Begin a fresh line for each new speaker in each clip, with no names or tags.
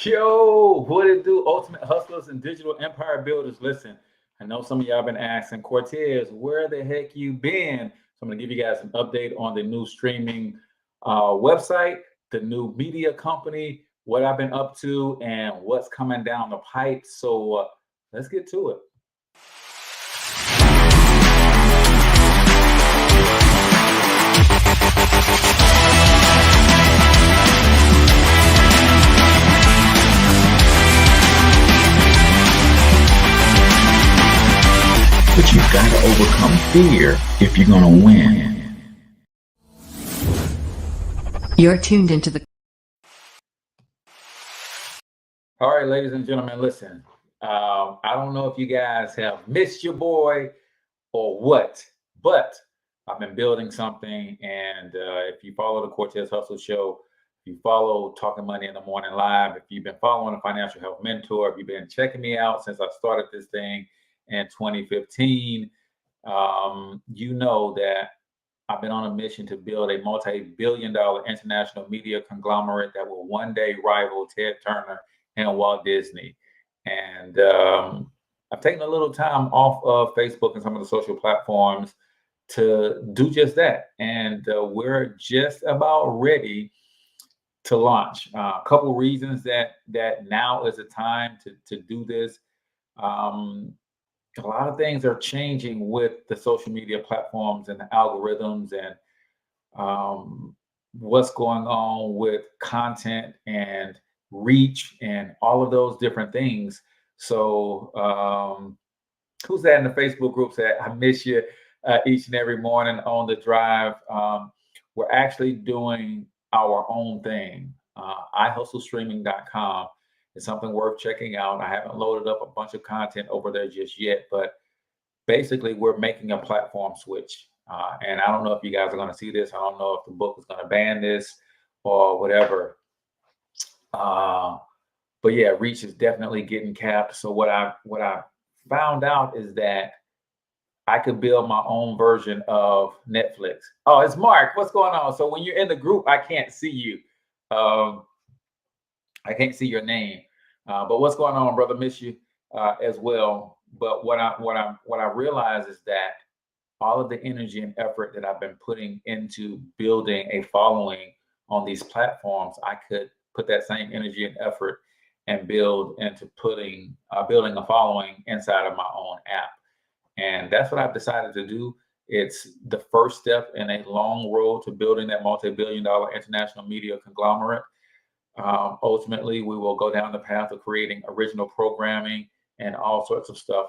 Yo, what it do, ultimate hustlers and digital empire builders? Listen, I know some of y'all been asking, Cortez, where the heck you been? So I'm gonna give you guys an update on the new streaming website, the new media company, what I've been up to, and what's coming down the pipe. So let's get to it. But you've got to overcome fear if you're going to win.
You're tuned into the
All right, ladies and gentlemen, listen. I don't know if you guys have missed your boy or what, but I've been building something. And if you follow the Cortez Hustle Show, if you follow Talking Money in the Morning Live, if you've been following the Financial Health Mentor, if you've been checking me out since I started this thing in 2015, you know that I've been on a mission to build a multi-billion-dollar international media conglomerate that will one day rival Ted Turner and Walt Disney. And I've taken a little time off of Facebook and some of the social platforms to do just that. And we're just about ready to launch. A couple reasons that now is the time to do this. A lot of things are changing with the social media platforms and the algorithms and what's going on with content and reach and all of those different things. So who's that in the Facebook group that I miss you each and every morning on the drive? We're actually doing our own thing. iHustleStreaming.com is something worth checking out. I haven't loaded up a bunch of content over there just yet, but basically we're making a platform switch. And I don't know if you guys are going to see this. I don't know if the book is going to ban this or whatever. But yeah, reach is definitely getting capped. So what I found out is that I could build my own version of Netflix. Oh, it's Mark. What's going on? So when you're in the group, I can't see you. I can't see your name. But what's going on, brother? Miss you as well. But what I realize is that all of the energy and effort that I've been putting into building a following on these platforms, I could put that same energy and effort and build into building a following inside of my own app. And that's what I've decided to do. It's the first step in a long road to building that multi-billion-dollar international media conglomerate. Ultimately, we will go down the path of creating original programming and all sorts of stuff.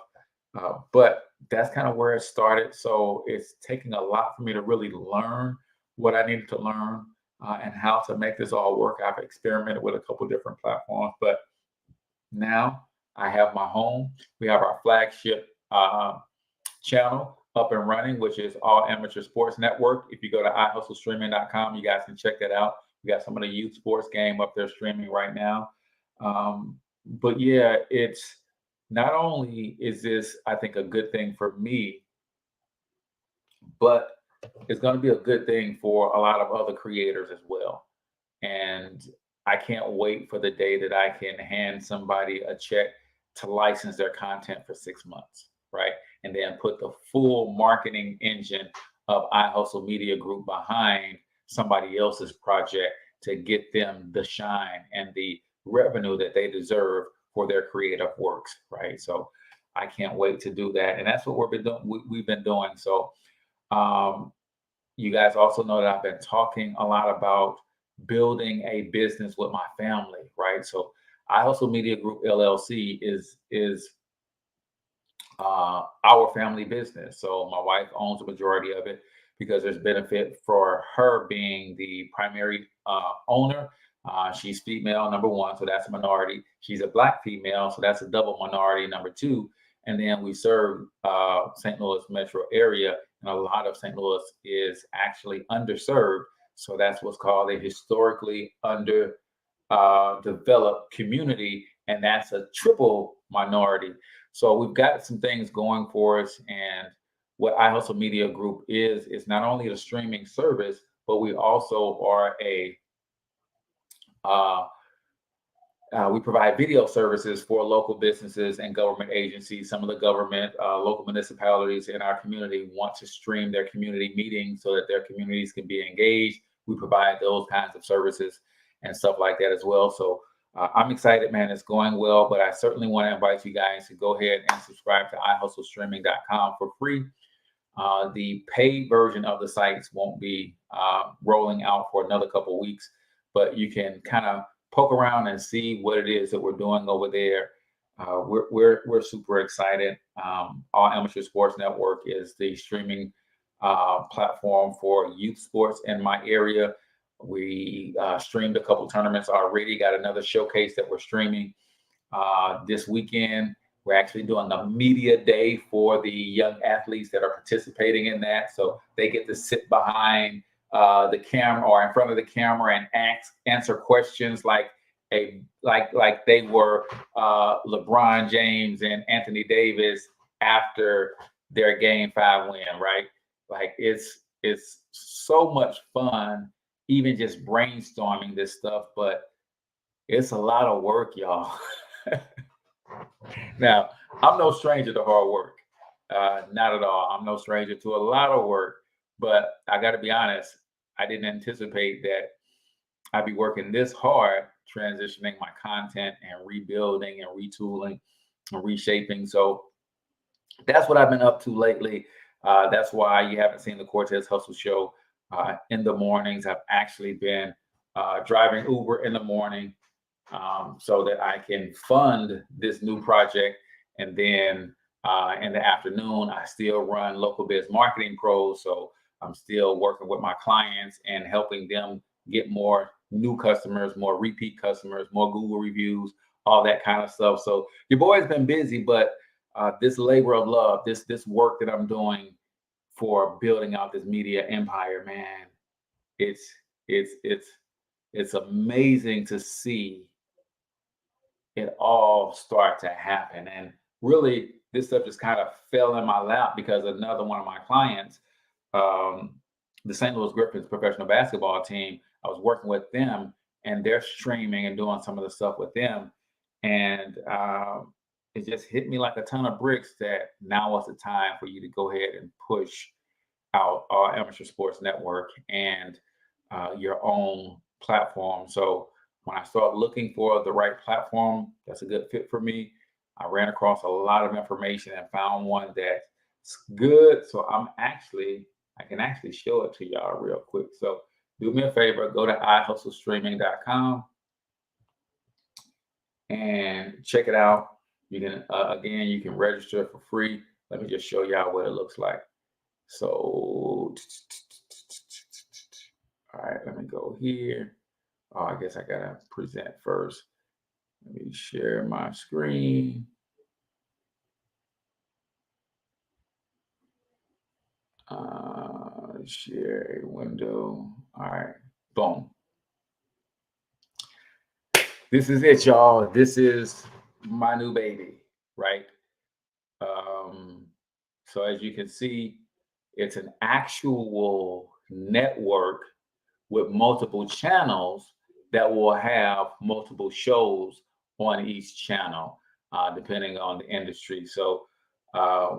But that's kind of where it started. So it's taking a lot for me to really learn what I needed to learn and how to make this all work. I've experimented with a couple different platforms, but now I have my home. We have our flagship channel up and running, which is All Amateur Sports Network. If you go to iHustleStreaming.com, you guys can check that out. We got some of the youth sports game up there streaming right now. But yeah, it's not only is this, I think, a good thing for me, but it's going to be a good thing for a lot of other creators as well. And I can't wait for the day that I can hand somebody a check to license their content for 6 months, right? And then put the full marketing engine of iHustle Media Group behind somebody else's project to get them the shine and the revenue that they deserve for their creative works, right? So I can't wait to do that. And that's what we've been doing. So you guys also know that I've been talking a lot about building a business with my family, right? So iHustle Media Group LLC is our family business. So my wife owns the majority of it because there's benefit for her being the primary owner. She's female, number one, so that's a minority. She's a Black female, so that's a double minority, number two. And then we serve St. Louis metro area, and a lot of St. Louis is actually underserved. So that's what's called a historically developed community, and that's a triple minority. So we've got some things going for us. And what iHustle Media Group is not only a streaming service, but we also are a We provide video services for local businesses and government agencies. Some of the government, local municipalities in our community want to stream their community meetings so that their communities can be engaged. We provide those kinds of services and stuff like that as well. So I'm excited, man. It's going well, but I certainly want to invite you guys to go ahead and subscribe to ihustlestreaming.com for free. The paid version of the sites won't be rolling out for another couple of weeks, but you can kind of poke around and see what it is that we're doing over there. We're super excited. All Amateur Sports Network is the streaming platform for youth sports in my area. We streamed a couple tournaments already. Got another showcase that we're streaming this weekend. We're actually doing a media day for the young athletes that are participating in that, so they get to sit behind the camera or in front of the camera and answer questions like they were LeBron James and Anthony Davis after their Game 5 win, right? Like it's so much fun, even just brainstorming this stuff, but it's a lot of work, y'all. Now, I'm no stranger to hard work. Not at all. I'm no stranger to a lot of work, but I got to be honest, I didn't anticipate that I'd be working this hard transitioning my content and rebuilding and retooling and reshaping. So that's what I've been up to lately. That's why you haven't seen the Cortez Hustle Show in the mornings. I've actually been driving Uber in the morning so that I can fund this new project. And then in the afternoon, I still run Local Biz Marketing Pros. So I'm still working with my clients and helping them get more new customers, more repeat customers, more Google reviews, all that kind of stuff. So your boy's been busy, but this labor of love, this work that I'm doing for building out this media empire, man, it's it's amazing to see it all start to happen. And really, this stuff just kind of fell in my lap because another one of my clients, the St. Louis Griffins professional basketball team, I was working with them and they're streaming and doing some of the stuff with them. And it just hit me like a ton of bricks that now was the time for you to go ahead and push out our Amateur Sports Network and your own platform. So when I started looking for the right platform that's a good fit for me, I ran across a lot of information and found one that's good. So I can actually show it to y'all real quick. So do me a favor, go to ihustlestreaming.com and check it out. You can, again, you can register for free. Let me just show y'all what it looks like. So, all right, let me go here. Oh, I guess I gotta present first. Let me share my screen. Share a window. All right, boom. This is it, y'all. This is my new baby, right? So as you can see, it's an actual network with multiple channels that will have multiple shows on each channel, depending on the industry. So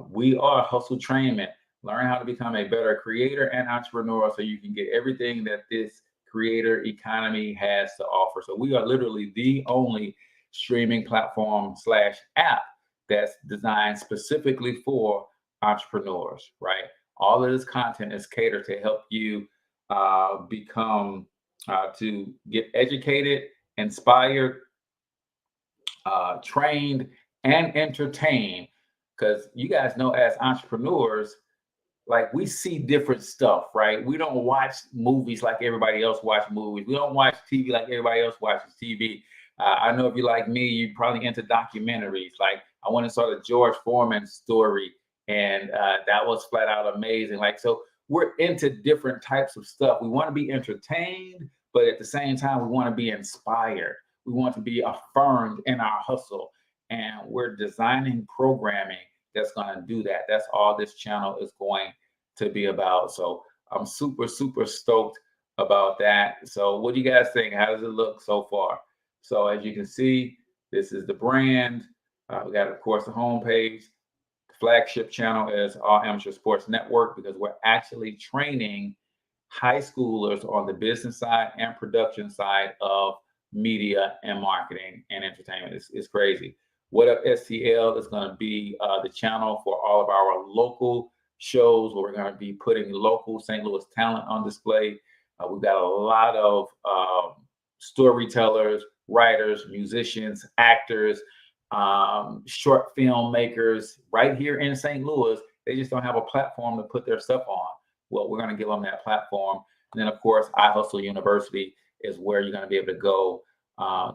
we are Hustle Trainment. Learn how to become a better creator and entrepreneur so you can get everything that this creator economy has to offer. So we are literally the only streaming platform slash app that's designed specifically for entrepreneurs, right? All of this content is catered to help you become to get educated, inspired, trained, and entertained. Because you guys know, as entrepreneurs, like we see different stuff, right? We don't watch movies like everybody else watch movies. We don't watch TV like everybody else watches TV. I know if you're like me, you're probably into documentaries. Like I went and saw the George Foreman story, and that was flat out amazing. Like, so we're into different types of stuff. We want to be entertained, but at the same time, we want to be inspired. We want to be affirmed in our hustle. And we're designing programming that's going to do that. That's all this channel is going to be about. So I'm super, super stoked about that. So what do you guys think? How does it look so far? So as you can see, this is the brand. We got, of course, the homepage. The flagship channel is All Amateur Sports Network, because we're actually training high schoolers on the business side and production side of media and marketing and entertainment. It's crazy. What Up STL is going to be the channel for all of our local shows, where we're going to be putting local St. Louis talent on display. We've got a lot of storytellers, writers, musicians, actors, short film makers right here in St. Louis. They just don't have a platform to put their stuff on. Well, we're going to give them that platform. And then, of course, iHustle University is where you're going to be able to go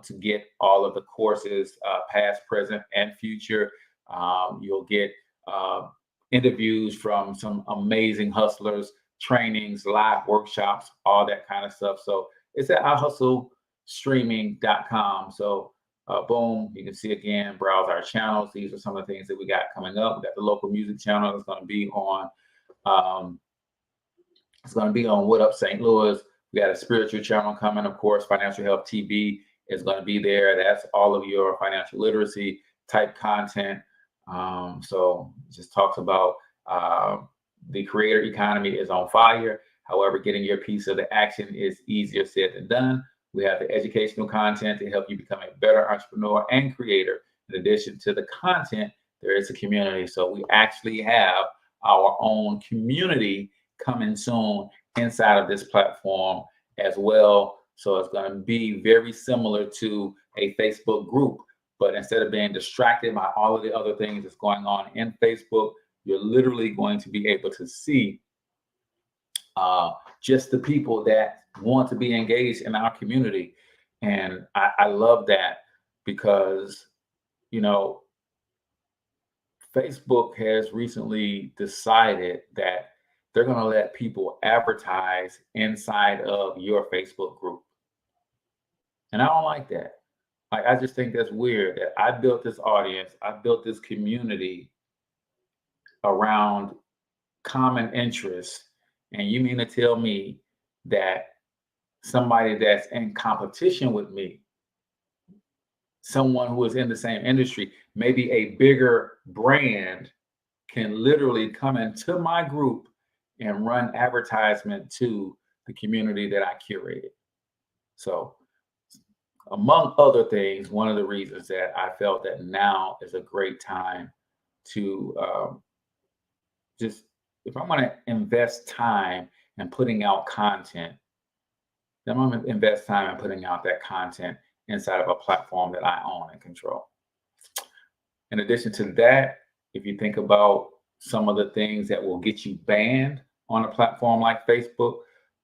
to get all of the courses, past, present, and future. You'll get interviews from some amazing hustlers, trainings, live workshops, all that kind of stuff. So it's at iHustleStreaming.com. So boom, you can see again, browse our channels. These are some of the things that we got coming up. We got the local music channel that's going to be on. It's going to be on What Up St. Louis. We got a spiritual channel coming, of course. Financial Health TV is going to be there. That's all of your financial literacy type content. So it just talks about the creator economy is on fire. However, getting your piece of the action is easier said than done. We have the educational content to help you become a better entrepreneur and creator. In addition to the content, there is a community. So we actually have our own community coming soon inside of this platform as well. So it's going to be very similar to a Facebook group, but instead of being distracted by all of the other things that's going on in Facebook, you're literally going to be able to see just the people that want to be engaged in our community. And I love that, because, you know, Facebook has recently decided that they're going to let people advertise inside of your Facebook group. And I don't like that. Like, I just think that's weird that I built this audience, I built this community around common interests. And you mean to tell me that somebody that's in competition with me, someone who is in the same industry, maybe a bigger brand, can literally come into my group and run advertisement to the community that I curated? So, among other things, one of the reasons that I felt that now is a great time to just, if I'm going to invest time in putting out content, then I'm going to invest time in putting out that content inside of a platform that I own and control. In addition to that, if you think about some of the things that will get you banned on a platform like Facebook,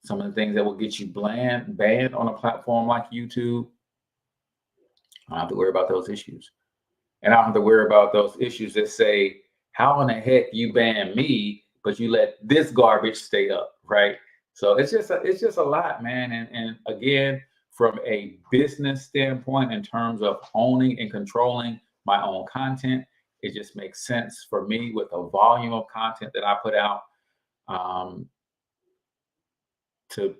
some of the things that will get you banned on a platform like YouTube, I don't have to worry about those issues. And I don't have to worry about those issues that say, how in the heck you ban me, but you let this garbage stay up, right? So it's just a lot, man. And again, from a business standpoint, in terms of owning and controlling my own content, it just makes sense for me with the volume of content that I put out, to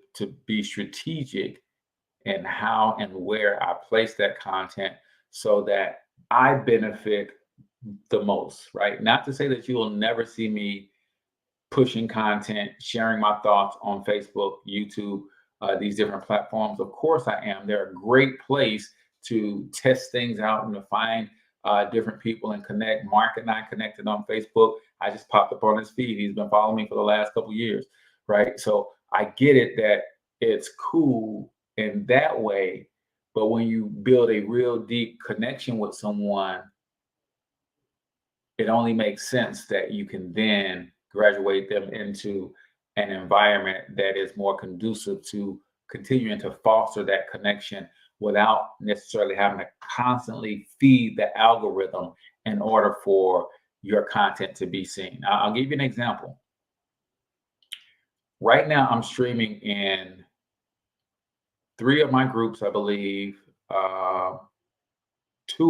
be strategic in how and where I place that content so that I benefit the most, right? Not to say that you will never see me pushing content, sharing my thoughts on Facebook, YouTube, these different platforms. Of course I am. They're a great place to test things out and to find different people and connect. Mark and I connected on Facebook. I just popped up on his feed. He's been following me for the last couple of years, right? So I get it that it's cool in that way, but when you build a real deep connection with someone, it only makes sense that you can then graduate them into an environment that is more conducive to continuing to foster that connection without necessarily having to constantly feed the algorithm in order for your content to be seen. I'll give you an example. Right now, I'm streaming in 3 of my groups, I believe, 2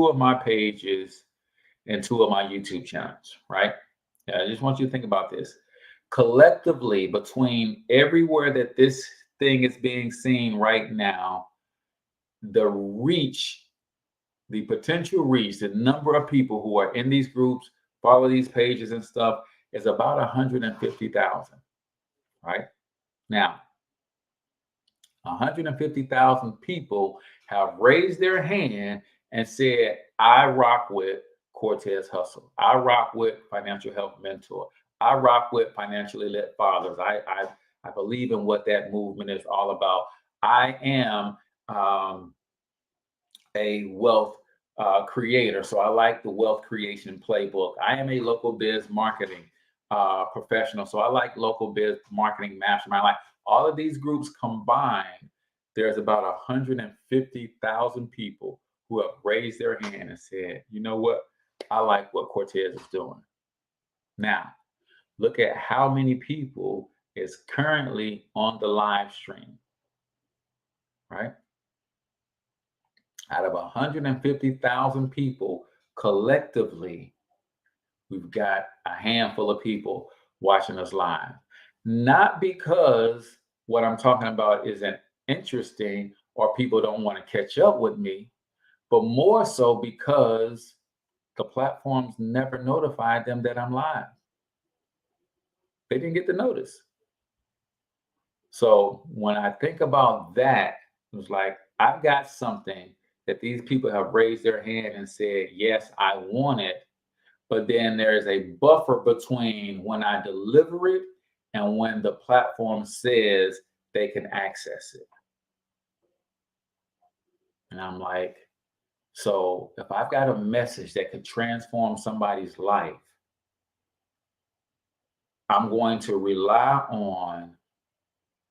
of my pages, and 2 of my YouTube channels, right? I just want you to think about this. Collectively, between everywhere that this thing is being seen right now, the reach, the potential reach, the number of people who are in these groups, follow these pages and stuff is about 150,000, right? Now, 150,000 people have raised their hand and said, I rock with Cortez Hustle. I rock with Financial Health Mentor. I rock with Financially Lit Fathers. I believe in what that movement is all about. I am a wealth creator, so I like the wealth creation playbook. I am a local biz marketing professional, so I like local biz marketing mastermind. Like all of these groups combined, there's about 150,000 people who have raised their hand and said, you know what? I like what Cortez is doing. Now, look at how many people is currently on the live stream, right? Out of 150,000 people collectively, we've got a handful of people watching us live. Not because what I'm talking about isn't interesting or people don't want to catch up with me, but more so because the platforms never notified them that I'm live. They didn't get the notice. So when I think about that, it was like, I've got something that these people have raised their hand and said, yes, I want it. But then there is a buffer between when I deliver it and when the platform says they can access it. And I'm like, so if I've got a message that could transform somebody's life, I'm going to rely on,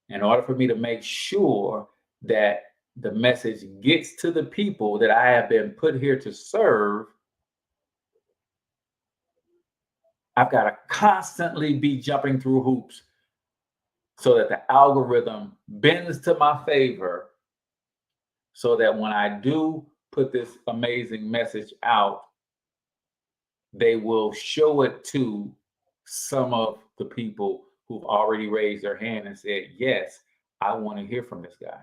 in order for me to make sure that the message gets to the people that I have been put here to serve, I've got to constantly be jumping through hoops so that the algorithm bends to my favor, so that when I do put this amazing message out, they will show it to some of the people who've already raised their hand and said, yes, I want to hear from this guy.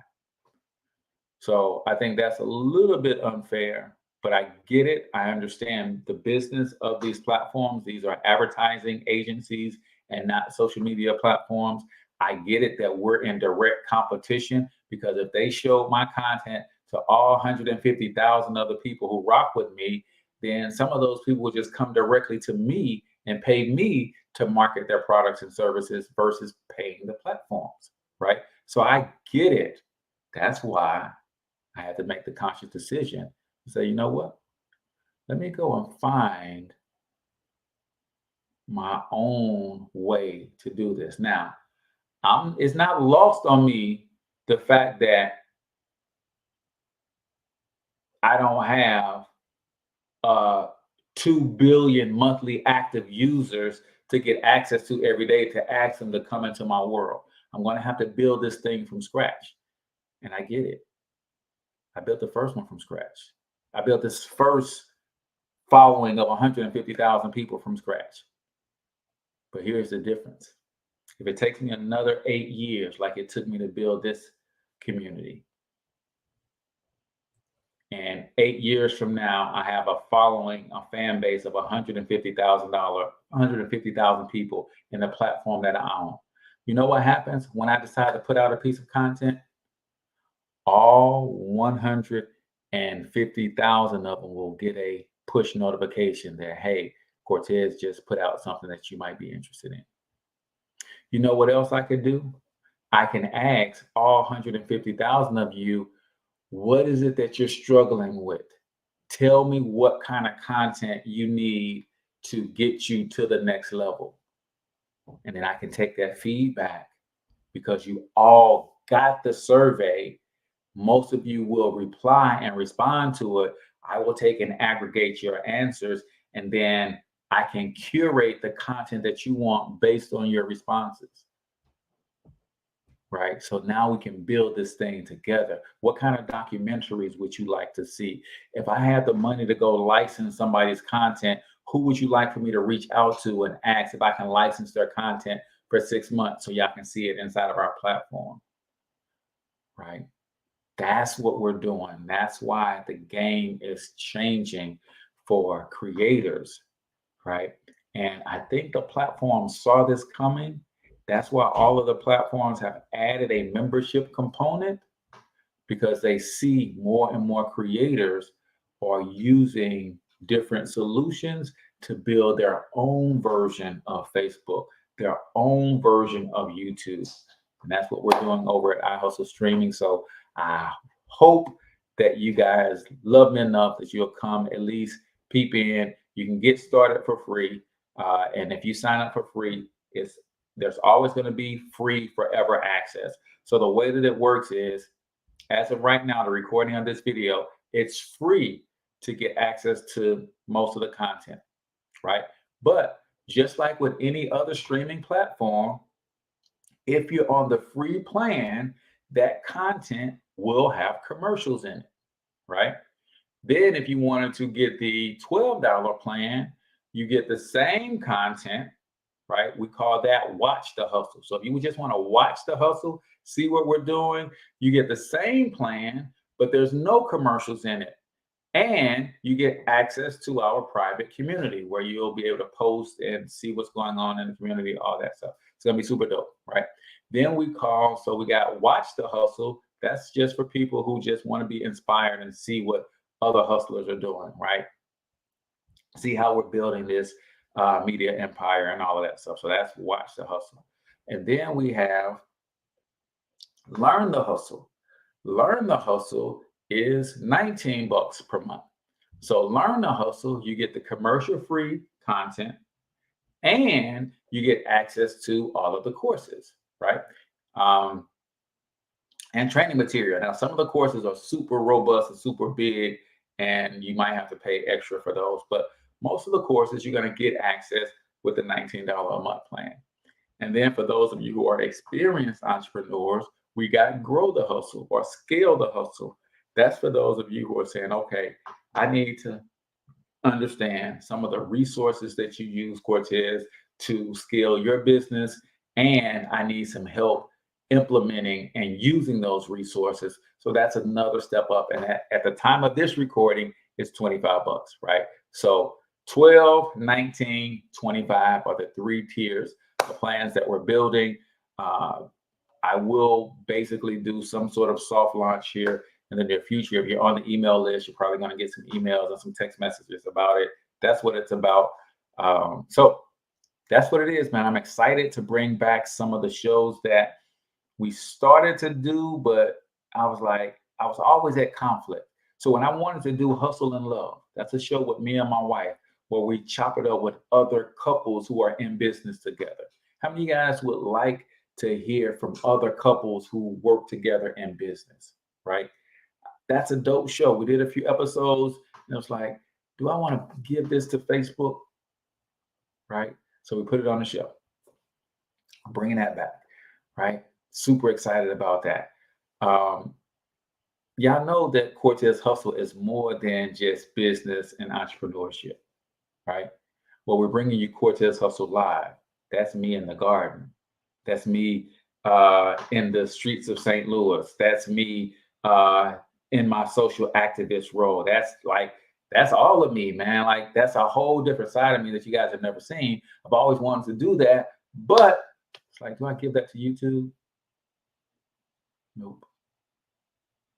So I think that's a little bit unfair, but I get it. I understand the business of these platforms. These are advertising agencies and not social media platforms. I get it that we're in direct competition, because if they show my content to all 150,000 other people who rock with me, then some of those people will just come directly to me and pay me to market their products and services versus paying the platforms, right? So I get it. That's why I had to make the conscious decision to say, you know what? Let me go and find my own way to do this. Now, it's not lost on me the fact that I don't have 2 billion monthly active users to get access to every day to ask them to come into my world. I'm going to have to build this thing from scratch. And I get it. I built the first one from scratch. I built this first following of 150,000 people from scratch. But here's the difference. If it takes me another 8 years, like it took me to build this community, and 8 years from now, I have a following, a fan base of 150,000 people in the platform that I own. You know what happens when I decide to put out a piece of content? All 150,000 of them will get a push notification that, hey, Cortez just put out something that you might be interested in. You know what else I could do? I can ask all 150,000 of you, what is it that you're struggling with? Tell me what kind of content you need to get you to the next level. And then I can take that feedback, because you all got the survey. Most of you will reply and respond to it. I will take and aggregate your answers, and then I can curate the content that you want based on your responses. Right? So now we can build this thing together. What kind of documentaries would you like to see? If I had the money to go license somebody's content, who would you like for me to reach out to and ask if I can license their content for 6 months so y'all can see it inside of our platform? Right? That's what we're doing. That's why the game is changing for creators, right? And I think the platforms saw this coming. That's why all of the platforms have added a membership component, because they see more and more creators are using different solutions to build their own version of Facebook, their own version of YouTube. And that's what we're doing over at iHustle Streaming. So I hope that you guys love me enough that you'll come at least peep in. You can get started for free. And if you sign up for free, there's always going to be free forever access. So the way that it works is, as of right now, the recording of this video, it's free to get access to most of the content, right? But just like with any other streaming platform, if you're on the free plan, that content will have commercials in it, right? Then if you wanted to get the $12 plan, you get the same content, right? We call that watch the hustle. So if you just want to watch the hustle, see what we're doing, you get the same plan, but there's no commercials in it. And you get access to our private community where you'll be able to post and see what's going on in the community, all that stuff. It's going to be super dope, right? Then so we got watch the hustle. That's just for people who just want to be inspired and see what other hustlers are doing, right? See how we're building this media empire and all of that stuff. So that's watch the hustle. And then we have learn the hustle. Learn the hustle is $19 per month. So learn the hustle, you get the commercial free content and you get access to all of the courses, right? And training material. Now, some of the courses are super robust and super big, and you might have to pay extra for those. But most of the courses you're going to get access with the $19 a month plan. And then for those of you who are experienced entrepreneurs, we got Grow the Hustle or Scale the Hustle. That's for those of you who are saying, okay, I need to understand some of the resources that you use, Cortez, to scale your business, and I need some help implementing and using those resources. So that's another step up. And at the time of this recording, it's $25, right? So 12, 19, 25 are the three tiers of plans that we're building. I will basically do some sort of soft launch here in the near future. If you're on the email list, you're probably going to get some emails and some text messages about it. That's what it's about. So that's what it is, man. I'm excited to bring back some of the shows that we started to do, but I was always at conflict. So when I wanted to do Hustle and Love, that's a show with me and my wife where we chop it up with other couples who are in business together. How many of you guys would like to hear from other couples who work together in business, right? That's a dope show. We did a few episodes and it was like, do I want to give this to Facebook? Right? So we put it on the show. I'm bringing that back, right? Super excited about that. Y'all know that Cortez Hustle is more than just business and entrepreneurship, right? Well, we're bringing you Cortez Hustle Live. That's me in the garden. That's me in the streets of St. Louis. That's me in my social activist role. That's all of me, man. Like that's a whole different side of me that you guys have never seen. I've always wanted to do that, but it's like, do I give that to YouTube? Nope.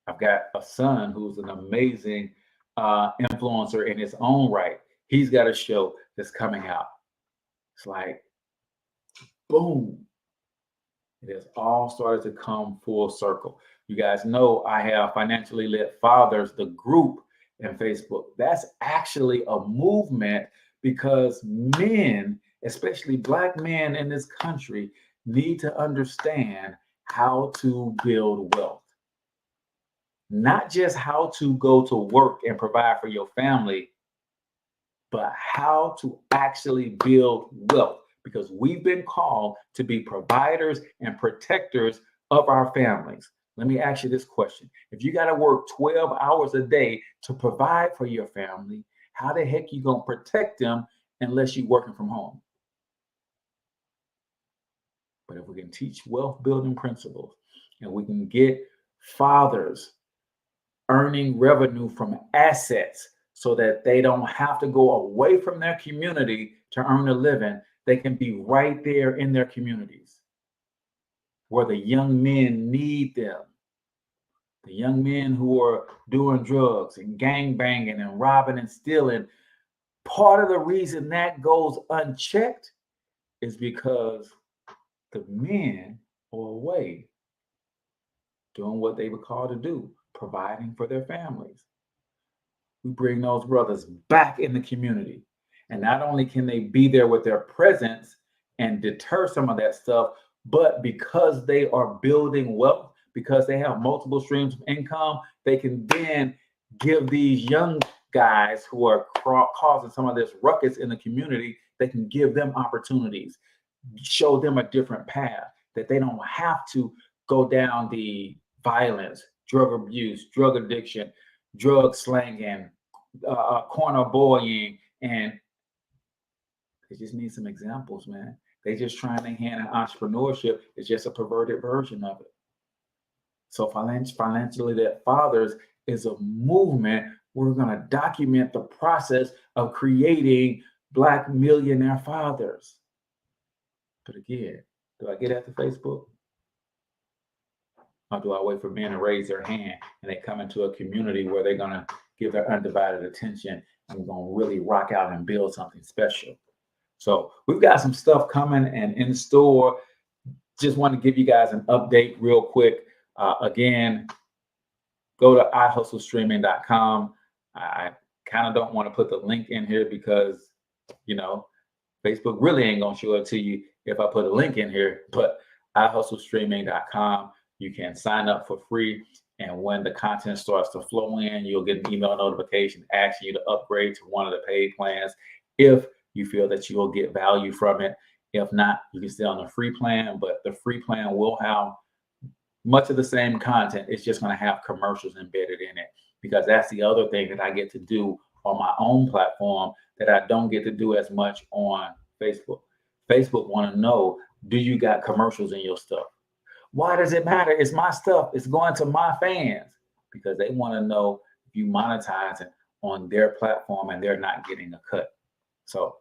I've got a son who's an amazing influencer in his own right. He's got a show that's coming out. It's like, boom. It has all started to come full circle. You guys know I have Financially Lit Fathers, the group in Facebook. That's actually a movement because men, especially Black men in this country, need to understand how to build wealth. Not just how to go to work and provide for your family, but how to actually build wealth. Because we've been called to be providers and protectors of our families. Let me ask you this question. If you got to work 12 hours a day to provide for your family, how the heck you going to protect them unless you're working from home? But if we can teach wealth building principles and we can get fathers earning revenue from assets so that they don't have to go away from their community to earn a living. They can be right there in their communities where the young men need them. The young men who are doing drugs and gang banging and robbing and stealing. Part of the reason that goes unchecked is because the men are away doing what they were called to do, providing for their families. We bring those brothers back in the community. And not only can they be there with their presence and deter some of that stuff, but because they are building wealth, because they have multiple streams of income, they can then give these young guys who are causing some of this ruckus in the community, they can give them opportunities, show them a different path, that they don't have to go down the violence, drug abuse, drug addiction, drug slanging, corner boying, and they just need some examples, man. They just trying to hand in entrepreneurship. It's just a perverted version of it. So financially that fathers is a movement. We're going to document the process of creating Black millionaire fathers. But again, do I get at the Facebook? Or do I wait for men to raise their hand and they come into a community where they're going to give their undivided attention and we're going to really rock out and build something special? So we've got some stuff coming and in store. Just want to give you guys an update real quick. Again, go to ihustlestreaming.com. I kind of don't want to put the link in here because, Facebook really ain't going to show it to you if I put a link in here. But ihustlestreaming.com, you can sign up for free. And when the content starts to flow in, you'll get an email notification asking you to upgrade to one of the paid plans if you feel that you will get value from it. If not, you can stay on the free plan, but the free plan will have much of the same content. It's just going to have commercials embedded in it, because that's the other thing that I get to do on my own platform that I don't get to do as much on Facebook. Facebook want to know, do you got commercials in your stuff? Why does it matter? It's my stuff. It's going to my fans, because they want to know if you monetizing on their platform and they're not getting a cut. So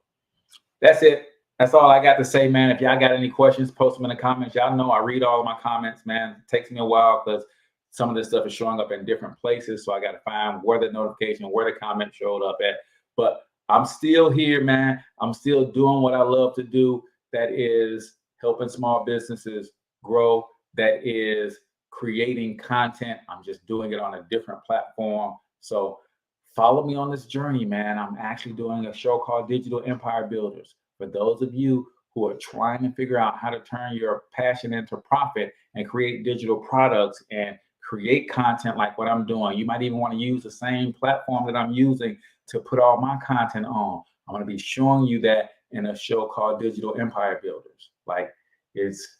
that's it. That's all I got to say, man. If y'all got any questions, post them in the comments. Y'all know I read all of my comments, man. It takes me a while because some of this stuff is showing up in different places. So I got to find where the notification, where the comment showed up at. But I'm still here, man. I'm still doing what I love to do. That is helping small businesses grow. That is creating content. I'm just doing it on a different platform. So follow me on this journey, man. I'm actually doing a show called Digital Empire Builders. For those of you who are trying to figure out how to turn your passion into profit and create digital products and create content like what I'm doing. You might even want to use the same platform that I'm using to put all my content on. I'm going to be showing you that in a show called Digital Empire Builders. Like, it's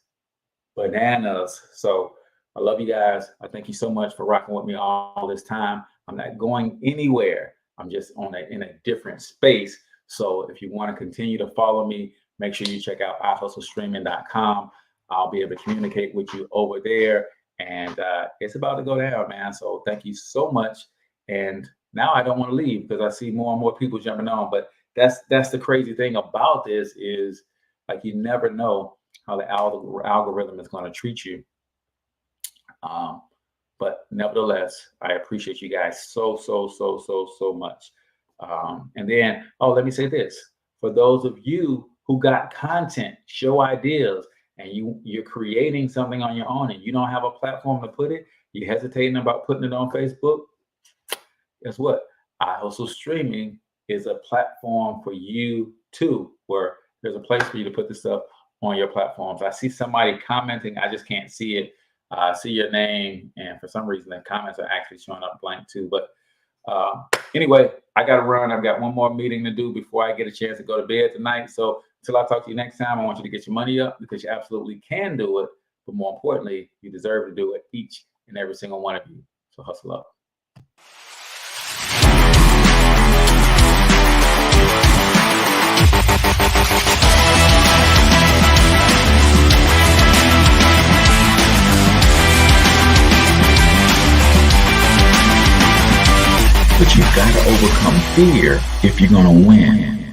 bananas. So I love you guys. I thank you so much for rocking with me all this time. I'm not going anywhere. I'm just in a different space. So if you want to continue to follow me, make sure you check out ihustlestreaming.com. I'll be able to communicate with you over there. And it's about to go down, man. So thank you so much. And now I don't want to leave because I see more and more people jumping on. But that's the crazy thing about this is, like, you never know how the algorithm is going to treat you. But nevertheless, I appreciate you guys so much. And then, let me say this. For those of you who got content, show ideas, and you're creating something on your own and you don't have a platform to put it, you're hesitating about putting it on Facebook, guess what? iHustle Streaming is a platform for you too, where there's a place for you to put this stuff on your platforms. I see somebody commenting, I just can't see it. I see your name, and for some reason the comments are actually showing up blank too. But anyway, I got to run. I've got one more meeting to do before I get a chance to go to bed tonight. So until I talk to you next time, I want you to get your money up, because you absolutely can do it. But more importantly, you deserve to do it, each and every single one of you. So hustle up. But you've got to overcome fear if you're going to win.